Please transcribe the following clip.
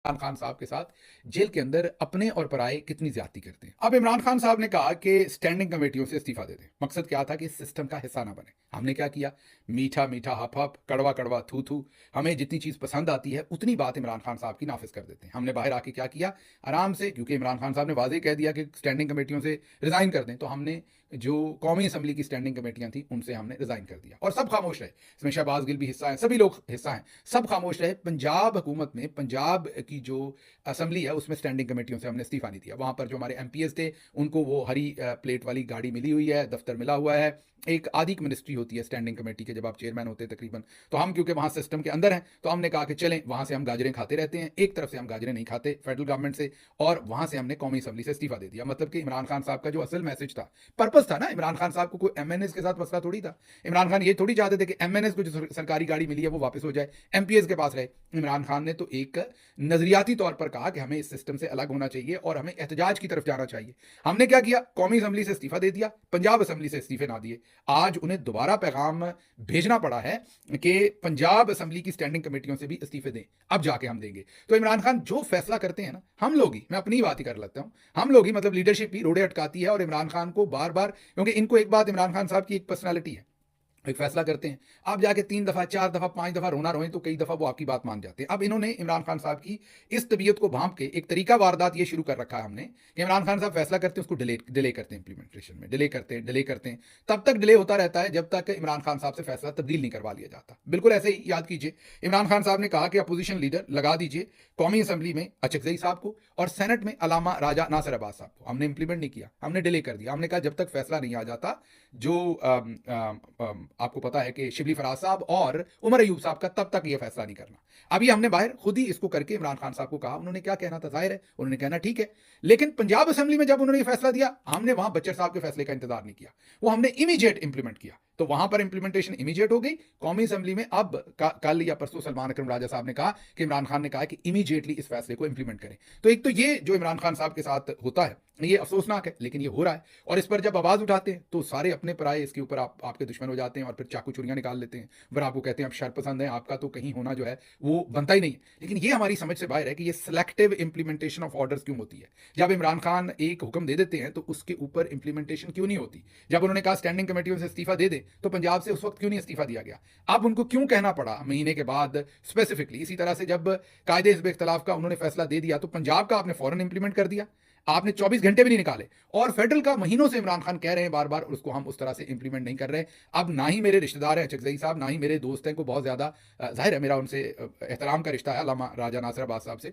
इमरान खान साहब के साथ जेल के अंदर अपने और पराये कितनी ज्यादती करते हैं। अब इमरान खान साहब ने कहा कि स्टैंडिंग कमेटियों से इस्तीफा दे दें। मकसद क्या था कि इस सिस्टम का हिस्सा ना बने। हमने क्या किया, मीठा मीठा हप हप, कड़वा कड़वा थू थू, हमें जितनी चीज पसंद आती है उतनी बात इमरान खान साहब की नाफिज कर देते हैं। हमने बाहर आके क्या किया, आराम से, क्योंकि इमरान खान साहब ने वाजे कह दिया कि स्टैंडिंग कमेटियों से रिजाइन कर दें, तो हमने जो कौमी असम्बली की स्टैंडिंग कमेटियां थी उनसे हमने रिजाइन कर दिया और सब खामोश रहे। इसमें शहबाज गिल भी हिस्सा है, सभी लोग हिस्सा हैं, सब खामोश रहे। पंजाब हुकूमत में पंजाब की जो असम्बली है उसमें स्टैंडिंग कमेटियों से हमने इस्तीफा नहीं दिया। वहां पर जो हमारे एमपीएस थे उनको वो हरी प्लेट वाली गाड़ी मिली हुई है, दफ्तर मिला हुआ है। एक आधी मिनिस्ट्री होती है स्टैंडिंग कमेटी के, जब आप चेयरमैन होते हैं तकरीबन। तो हम क्योंकि वहां सिस्टम के अंदर हैं तो हमने कहा कि चलें, वहां से हम गाजरें खाते रहते हैं। एक तरफ से हम गाजरें नहीं खाते फेडरल गवर्नमेंट से, और वहां से हमने कौमी असम्बली से इस्तीफा दे दिया। मतलब कि इमरान खान साहब का जो असल मैसेज था, पर्पस था ना, इमरान खान साहब को कोई एमएनएस के साथ मसला थोड़ी था। इमरान खान ये थोड़ी चाहते थे कि एमएनएस को जो सरकारी गाड़ी मिली है वो वापस हो जाए, एमपीएस के पास रहे। इमरान खान ने तो एक नजरियाती तौर पर कहा कि हमें इस सिस्टम से अलग होना चाहिए और हमें एहतजाज की तरफ जाना चाहिए। हमने क्या किया, कौमी असम्बली से इस्तीफा दे दिया, पंजाब असम्बली से इस्तीफे ना दिए। आज उन्हें दोबारा पैगाम भेजना पड़ा है कि पंजाब असम्बली की स्टैंडिंग कमेटियों से भी इस्तीफे दें, अब जाके हम देंगे। तो इमरान खान जो फैसला करते हैं ना, हम लोग ही, मैं अपनी बात ही कर लेता हूं, हम लोग ही, मतलब लीडरशिप ही रोड़े अटकाती है और इमरान खान को बार बार, क्योंकि इनको एक बात, इमरान खान साहब की एक पर्सनैलिटी है, एक फैसला करते हैं, आप जाके 3 दफा 4 दफा 5 दफा रोना रोएं तो कई दफा वो आपकी बात मान जाते हैं। अब इन्होंने इमरान खान साहब की इस तबीयत को भांप के एक तरीका वारदात ये शुरू कर रखा है हमने कि इमरान खान साहब फैसला करते हैं, उसको डिले करते हैं, इंप्लीमेंटेशन में डिले करते हैं। तब तक डिले होता रहता है जब तक इमरान खान साहब से फैसला तब्दील नहीं करवा लिया जाता। बिल्कुल ऐसे ही याद कीजिए, इमरान खान साहब ने कहा कि अपोजिशन लीडर लगा दीजिए कौमी असम्बली में अचकजई साहब को और सेनेट में अलामा राजा नासिर अब्बास साहब को। हमने इंप्लीमेंट नहीं किया, हमने डिले कर दिया। हमने कहा जब तक फैसला नहीं आ जाता, जो आपको पता है कि शिबली फराज साहब और उमर अयूब साहब का, तब तक ये फैसला नहीं करना। अभी हमने बाहर खुद ही इसको करके इमरान खान साहब को कहा, उन्होंने क्या कहना था जाहिर है, उन्होंने कहना ठीक है। लेकिन पंजाब असम्बली में जब उन्होंने ये फैसला दिया, हमने वहां बच्चर साहब के फैसले का इंतजार नहीं किया, वो हमने इमीडिएट इंप्लीमेंट किया। तो वहां पर इंप्लीमेंटेशन इमीडिएट हो गई। कौमी असम्बली में अब कल या परसों सलमान अकरम राजा साहब ने कहा कि इमरान खान ने कहा कि इमीडिएटली इस फैसले को इंप्लीमेंट करें। तो एक तो ये जो इमरान खान साहब के साथ होता है ये अफसोसनाक है, लेकिन ये हो रहा है। और इस पर जब आवाज उठाते हैं तो सारे अपने पराये इसके ऊपर आपके दुश्मन हो जाते हैं और फिर चाकू चुरियां निकाल लेते हैं। फिर आपको कहते हैं आप शरपसंद हैं, आपका तो कहीं होना जो है वो बनता ही नहीं। लेकिन ये हमारी समझ से बाहर है कि ये सिलेक्टिव इंप्लीमेंटेशन ऑफ ऑर्डर्स क्यों होती है। जब इमरान खान एक हुक्म दे देते हैं तो उसके ऊपर इंप्लीमेंटेशन क्यों नहीं होती। जब उन्होंने कहा स्टैंडिंग कमेटियों से इस्तीफा दे दे, तो पंजाब से उस वक्त क्यों नहीं इस्तीफा दिया गया। अब उनको क्यों कहना पड़ा महीने के बाद स्पेसिफिकली। इसी तरह से जब कायदे हिज़्ब इख्तिलाफ का उन्होंने फैसला दे दिया तो पंजाब का आपने फौरन इंप्लीमेंट कर दिया, आपने 24 घंटे भी नहीं निकाले। और फेडरल का महीनों से इमरान खान कह रहे हैं बार बार, उसको हम उस तरह से इंप्लीमेंट नहीं कर रहे। अब ना ही मेरे रिश्तेदार हैं अचकजई साहब, ना ही मेरे दोस्त हैं को बहुत ज्यादा, जाहिर है मेरा उनसे एहतराम का रिश्ता है अल्लामा राजा नासिर अब्बास साहब से।